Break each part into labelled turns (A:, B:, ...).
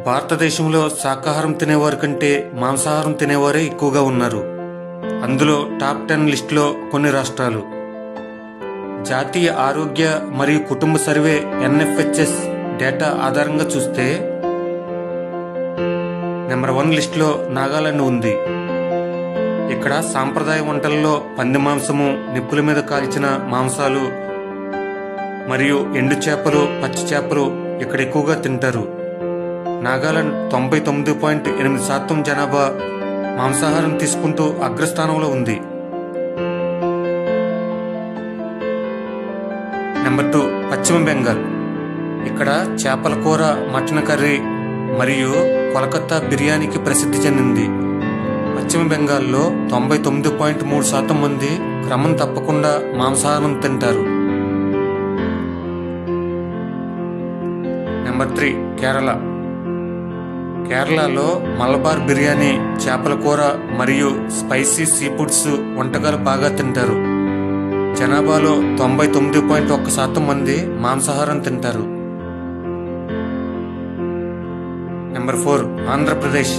A: భారతదేశంలో శాకాహారం తినేవారి కంటే మాంసాహారం తినేవారే ఎక్కువగా ఉన్నారు. అందులో టాప్ 10 లిస్టులో కొన్ని రాష్ట్రాలు. జాతీయ ఆరోగ్య మరియు కుటుంబ సర్వే NFHS డేటా ఆధారంగా చూస్తే నెంబర్ 1 లిస్టులో నాగాలాండ్ ఉంది. ఇక్కడ సాంప్రదాయ వంటల్లో పంది మాంసము, నిప్పుల మీద కాల్చిన మాంసాలు మరియు ఎండు చేపలు, పచ్చి చేపలు ఇక్కడ ఎక్కువగా తింటారు. నాగాలాండ్ 99.8% జనాభా మాంసాహారం తీసుకుంటూ అగ్రస్థానంలో ఉంది. నెంబర్ 2 పశ్చిమ బెంగాల్. ఇక్కడ చేపల కూర, మటన్ కర్రీ మరియు కోల్కతా బిర్యానీకి ప్రసిద్ధి చెందింది. పశ్చిమ బెంగాల్లో 99.3% మంది క్రమం తప్పకుండా మాంసాహారం తింటారు. నెంబర్ 3 కేరళ. కేరళలో మలబార్ బిర్యానీ, చేపల కూర మరియు స్పైసీ సీ ఫుడ్స్ వంటకాలు బాగా తింటారు. జనాభాలో 99.1% మంది మాంసాహారం తింటారు. Number 4 Andhra Pradesh.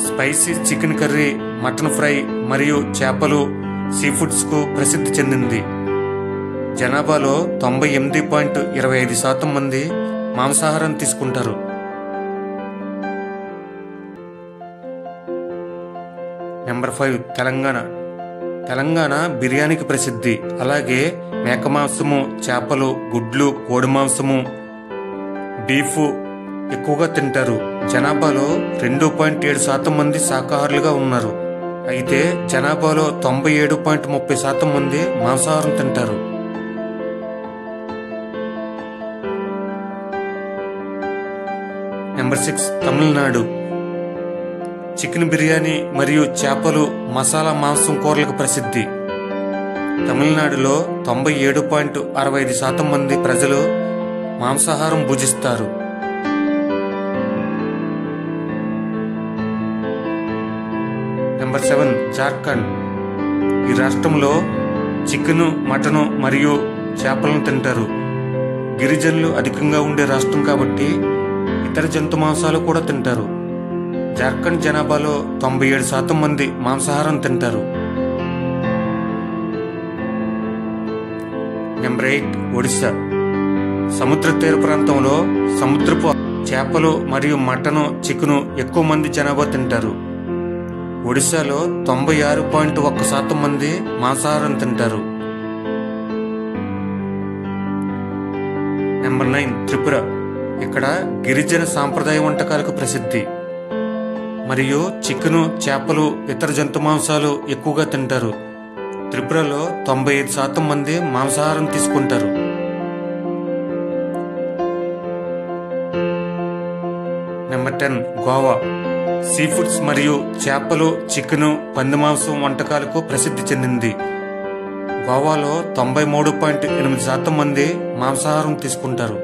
A: Spicy chicken curry, mutton fry మరియు చేపలు, సీ ఫుడ్స్ కు ప్రసిద్ధి చెందింది. జనాభాలో 98.25% మంది మాంసాహారం తీసుకుంటారు. నెంబర్ 5 తెలంగాణ. తెలంగాణ బిర్యానీకి ప్రసిద్ధి. అలాగే మేక మాంసము, చేపలు, గుడ్లు, కోడి మాంసము, బీఫ్ ఎక్కువగా తింటారు. జనాభాలో 2.7% మంది శాకాహారులుగా ఉన్నారు. అయితే జనాభాలో 97.30% మంది మాంసాహారం తింటారు. నెంబర్ 6 తమిళనాడు. చికెన్ బిర్యానీ మరియు చేపలు, మసాలా మాంసం కూరలకు ప్రసిద్ధి. తమిళనాడులో 97.65% మంది ప్రజలు మాంసాహారం భుజిస్తారు. నెంబర్ 7 జార్ఖండ్. ఈ రాష్ట్రంలో చికెన్, మటన్ మరియు చేపలను తింటారు. గిరిజనులు అధికంగా ఉండే రాష్ట్రం కాబట్టి ఇతర జంతు మాంసాలు కూడా తింటారు. జార్ఖండ్ జనాభాలో 97% మంది మాంసాహారం తింటారు. నెంబర్ 8 ఒడిశా. సముద్ర తీర ప్రాంతంలో సముద్రపు చేపలు మరియు మటన్, చికెన్ ఎక్కువ మంది జనాభా తింటారు. ఒడిశాలో 96.1% మంది మాంసాహారం తింటారు. నెంబర్ 9 త్రిపుర. ఇక్కడ గిరిజన సాంప్రదాయ వంటకాలకు ప్రసిద్ధి మరియు చికెన్, చేపలు, ఇతర జంతు మాంసాలు ఎక్కువగా తింటారు. త్రిపురలో 95% మంది మాంసాహారం తీసుకుంటారు. నెంబర్ 10 గోవా. సీ ఫుడ్స్ మరియు చేపలు, చికెన్, పంది మాంసం వంటకాలకు ప్రసిద్ధి చెందింది. గోవాలో 93.8% మంది మాంసాహారం తీసుకుంటారు.